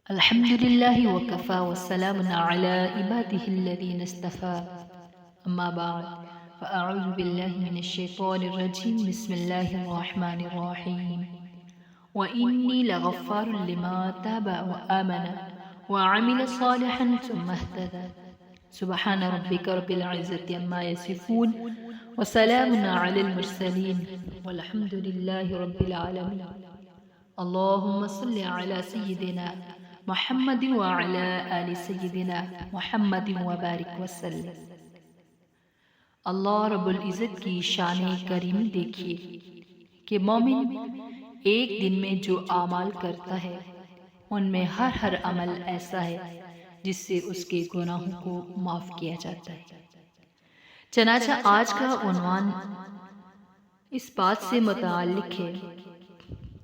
الحمد لله وكفى والسلام على عباده الذين اصطفى أما بعد فأعوذ بالله من الشيطان الرجيم بسم الله الرحمن الرحيم وإني لغفار لما تاب وآمن وعمل صالحا ثم اهتدى سبحان ربك رب العزة عما يصفون وسلام على المرسلين والحمد لله رب العالمين اللهم صل على سيدنا محمد وعلى آل سيدنا محمد وبارک وسلم۔ اللہ رب العزت کی شان کریمی دیکھیے کہ مومن ایک دن میں جو اعمال کرتا ہے ان میں ہر عمل ایسا ہے جس سے اس کے گناہوں کو معاف کیا جاتا ہے۔ چنانچہ آج کا عنوان اس بات سے متعلق ہے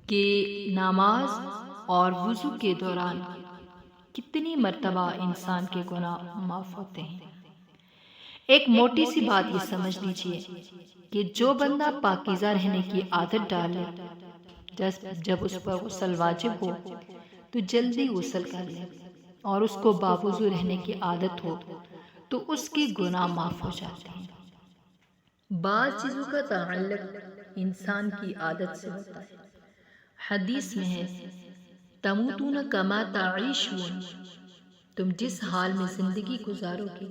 کہ نماز اور وضو کے دوران کتنی مرتبہ انسان کے گناہ معاف ہوتے ہیں۔ ایک موٹی سی بات یہ سمجھ لیجئے کہ جو بندہ پاکیزہ رہنے کی عادت ڈالے جب اس پر غسل واجب ہو تو جلدی غسل کر لے، اور اس کو باوضو رہنے کی عادت ہو تو اس کے گناہ معاف ہو جاتے ہیں۔ بعض چیزوں کا تعلق انسان کی عادت سے ہوتا ہے۔ حدیث میں ہے تموتون کما تعیشون، تم جس حال میں زندگی گزارو گے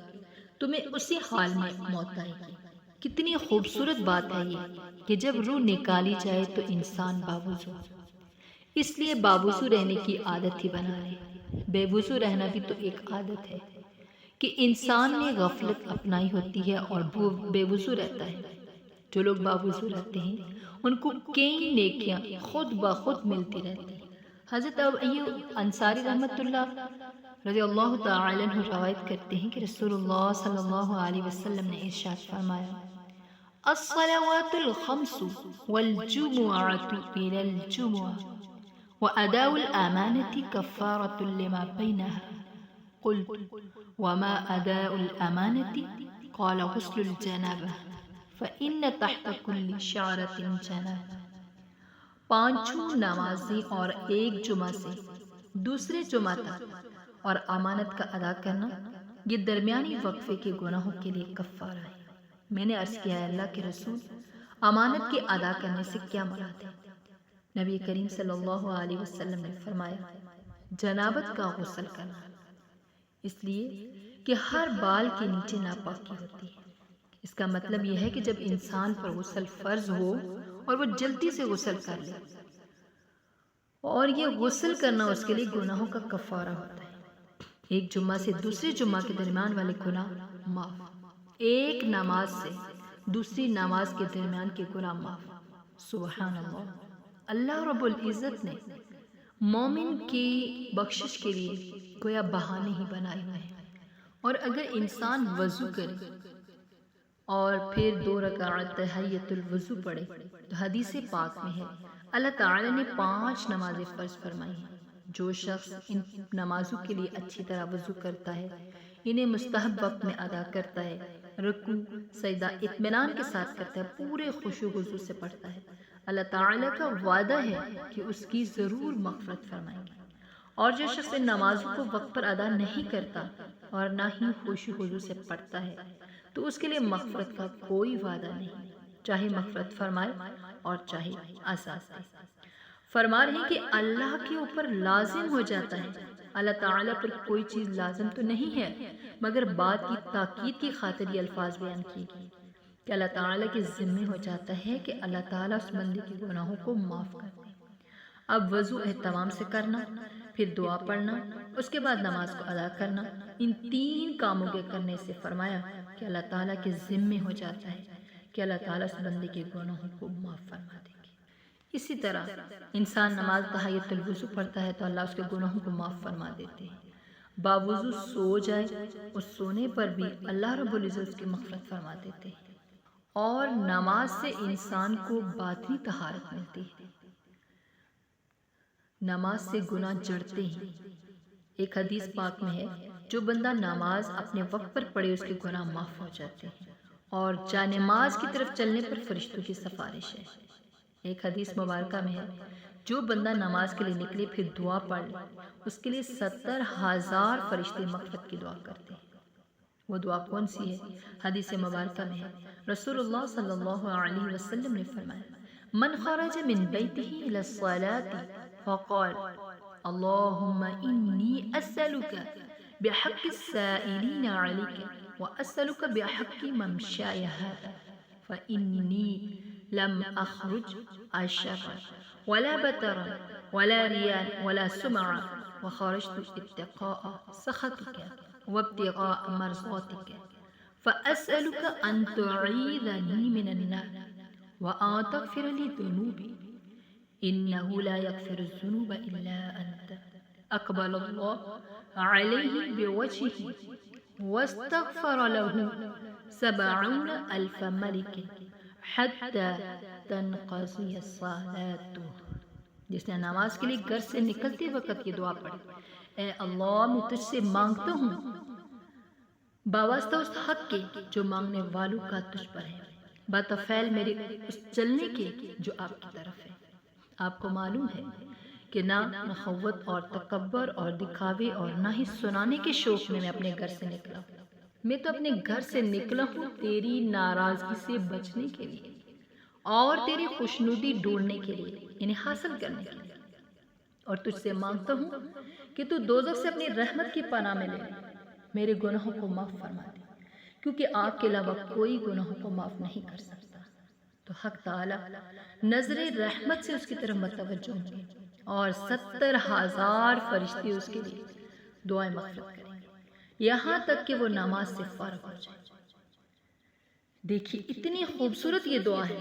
تمہیں اسی حال میں موت آئے گی۔ کتنی خوبصورت بات ہے یہ کہ جب روح نکالی جائے تو انسان باوضو، اس لیے باوضو رہنے کی عادت ہی بنا لے۔ بے وضو رہنا بھی تو ایک عادت ہے کہ انسان نے غفلت اپنائی ہوتی ہے اور بے وضو رہتا ہے۔ جو لوگ باوضو رہتے ہیں ان کو کئی نیکیاں خود بخود ملتی رہتی ہیں۔ حضرت ابو ایوب انصاری رحمۃ اللہ رضی اللہ تعالی عنہ روایت کرتے ہیں کہ رسول اللہ صلی اللہ علیہ وسلم نے ارشاد فرمایا الصلوات الخمس والجمعة إلى الجمعة وأداء الأمانة كفارة لما بينها قلت وما أداء الأمانة قال غسل الجنابة فإن تحت كل شعرة جنابة۔ پانچوں نمازیں اور ایک جمعہ سے دوسرے جمعہ تک اور امانت کا ادا کرنا یہ درمیانی وقفے کے گناہوں کے لیے کفارہ ہے۔ میں نے عرض کیا ہے اللہ کے رسول، امانت کے ادا کرنے سے کیا مراد ہے؟ نبی کریم صلی اللہ علیہ وسلم نے فرمایا جنابت کا غسل کرنا، اس لیے کہ ہر بال کے نیچے ناپاکی ہوتی ہے۔ اس کا مطلب یہ ہے کہ جب انسان پر غسل فرض ہو اور وہ جلدی سے غسل کر لے، اور یہ غسل کرنا اس کے لیے گناہوں کا کفارہ ہوتا ہے۔ ایک جمعہ سے دوسرے جمعہ کے درمیان والے گناہ معاف، ایک نماز سے دوسری نماز کے درمیان کے گناہ معاف۔ سبحان اللہ، اللہ رب العزت نے مومن کی بخشش کے لیے گویا بہانے ہی بنائے ہوئے ہیں۔ اور اگر انسان وضو کرے اور پھر 2 رکعت تحیۃ الوضو پڑھے تو حدیث پاک میں ہے اللہ تعالی نے 5 نمازیں فرض فرمائی ہیں۔ جو شخص ان نمازوں کے لیے اچھی طرح وضو کرتا ہے، انہیں مستحب وقت میں ادا کرتا ہے، رکوع سجدہ اطمینان کے ساتھ کرتا ہے، پورے خشوع و خضوع سے پڑھتا ہے، اللہ تعالی کا وعدہ ہے کہ اس کی ضرور مغفرت فرمائیں گے۔ اور جو شخص ان نمازوں کو وقت پر ادا نہیں کرتا اور نہ ہی خشوع و خضوع سے پڑھتا ہے تو اس کے لیے مغفرت کا کوئی وعدہ نہیں، چاہے مغفرت فرمائے اور چاہے عذاب دے۔ فرما رہے ہیں کہ اللہ کے اوپر لازم ہو جاتا ہے، اللہ تعالیٰ پر کوئی چیز لازم تو نہیں ہے، مگر بات کی تاکید کی خاطر یہ الفاظ بیان کیے گئے کہ اللہ تعالیٰ کے ذمہ ہو جاتا ہے کہ اللہ تعالیٰ اس بندے کے گناہوں کو معاف کر دے۔ اب وضو اہتمام سے کرنا، پھر دعا پڑھنا، اس کے بعد نماز کو ادا کرنا، ان 3 کاموں کے کرنے سے فرمایا کہ اللہ تعالیٰ کے ذمہ ہو جاتا ہے کہ اللہ تعالیٰ اس بندے کے گناہوں کو معاف فرما دیں گے۔ اسی طرح انسان نماز تحیۃ الوضو پڑھتا ہے تو اللہ اس کے گناہوں کو معاف فرما دیتے ہیں۔ باوضو سو جائے، اس سونے پر بھی اللہ رب العزت اس کی مغفرت فرما دیتے ہیں۔ اور نماز سے انسان کو باطنی طہارت ملتی ہے، نماز سے گناہ جڑتے ہیں۔ ایک حدیث پاک میں ہے جو بندہ نماز اپنے وقت پر پڑھے اس کے گناہ معاف ہو جاتے ہیں، اور جانماز کی طرف چلنے پر فرشتوں کی سفارش ہے۔ ایک حدیث مبارکہ میں ہے جو بندہ نماز کے لیے نکلے پھر دعا پڑھ لے اس کے لیے 70,000 فرشتے مغفرت کی دعا کرتے ہیں۔ وہ دعا کون سی ہے؟ حدیث مبارکہ میں ہے، رسول اللہ صلی اللہ علیہ وسلم نے فرمایا، من خرج من بیتہ الی الصلاة فقال اللہم انی اسألک بحق السائلین علیک واسألک بحق ممشای هذا فإنی لم اخرج عشرا ولا بطرا ولا رياء ولا سمعا وخرجت اتقاء سخطك وابتغاء مرضاتك فأسألك أن تعيذني من النار وأن تغفر لي ذنوبي إنه لا يغفر الذنوب إلا أنت أقبل الله عليه بوجهه واستغفر له 70,000 ملك حتى تنقضي الصلاة۔ جس نے نماز کے لیے گھر سے نکلتے وقت یہ دعا پڑھی، اے اللہ میں تجھ سے مانگتا ہوں باواسطہ اس حق کے جو مانگنے والوں کا تجھ پر ہے، بطفیل میرے اس چلنے کے جو آپ کی طرف ہے۔ آپ کو معلوم ہے کہ نہ نخوت اور تکبر اور دکھاوے اور نہ ہی سنانے کے شوق میں اپنے گھر سے نکلا ہوں۔ میں تو اپنے گھر سے نکلا ہوں تیری ناراضگی سے بچنے کے لیے اور تیری خوشنودی ڈھونڈنے کے لیے، انہیں حاصل کرنے کے لیے، اور تجھ سے مانگتا ہوں کہ تو دوزخ سے اپنی رحمت کی پناہ میں لے میرے گناہوں کو معاف فرما دے، کیونکہ آپ کے علاوہ کوئی گناہوں کو معاف نہیں کر سکتا۔ تو حق تعالی نظر رحمت سے اس کی طرف متوجہ ہوں گے اور 70,000 فرشتے اس کے لیے دعائیں مغفرت کریں گے یہاں تک کہ وہ نماز سے فارغ ہو جائے۔ دیکھیے اتنی خوبصورت یہ دعا ہے،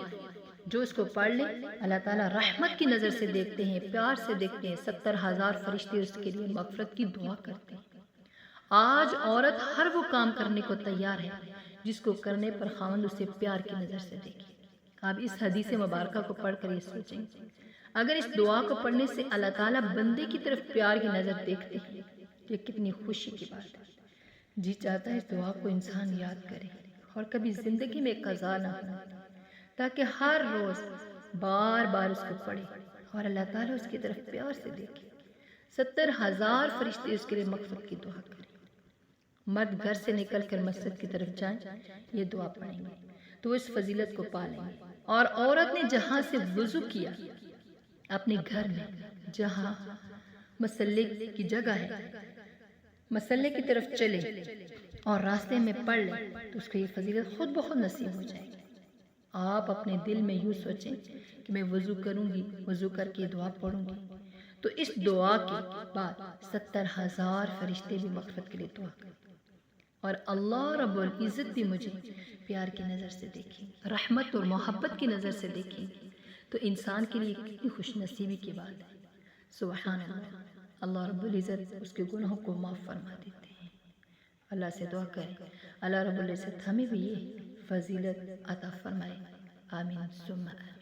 جو اس کو پڑھ لے اللہ تعالیٰ رحمت کی نظر سے دیکھتے ہیں، پیار سے دیکھتے ہیں، 70,000 فرشتے اس کے لیے مغفرت کی دعا کرتے ہیں۔ آج عورت ہر وہ کام کرنے کو تیار ہے جس کو کرنے پر خاوند اسے پیار کی نظر سے دیکھے۔ آپ اس حدیث مبارکہ کو پڑھ کر یہ سوچیں، اگر اس دعا کو پڑھنے سے اللہ تعالیٰ بندے کی طرف پیار کی نظر دیکھتے ہیں، یہ کتنی خوشی کی بات ہے۔ جی چاہتا ہے اس دعا کو انسان یاد کرے اور کبھی زندگی میں قضا نہ ہو، تاکہ ہر روز بار بار اس کو پڑھے اور اللہ تعالیٰ اس کی طرف پیار سے دیکھے۔ 70,000 فرشتے اس کے لیے مغفرت کی دعا کریں۔ مرد گھر سے نکل کر مسجد کی طرف جائیں، یہ دعا پڑھیں گے تو وہ اس فضیلت کو پا لیں گے۔ اور عورت نے جہاں سے وضو کیا اپنے گھر میں، جہاں مصلی کی جگہ ہے، مصلی کی طرف چلے اور راستے میں پڑھ لے تو اس کو یہ فضیلت خود بخود نصیب ہو جائے گی۔ آپ اپنے دل میں یوں سوچیں کہ میں وضو کروں گی، وضو کر کے دعا پڑھوں گی، تو اس دعا کے بعد 70,000 فرشتے بھی مغفرت کے لیے دعا کریں اور اللہ رب العزت بھی مجھے پیار کی نظر سے دیکھیں، رحمت اور محبت کی نظر سے دیکھیں، تو انسان کے لیے کتنی خوش نصیبی کی بات ہے۔ سبحان اللہ، اللہ رب العزت اس کے گناہوں کو معاف فرما دیتے ہیں۔ اللہ سے دعا کریں اللہ رب العزت ہمیں بھی یہ فضیلت عطا فرمائے، آمین ثم آمین۔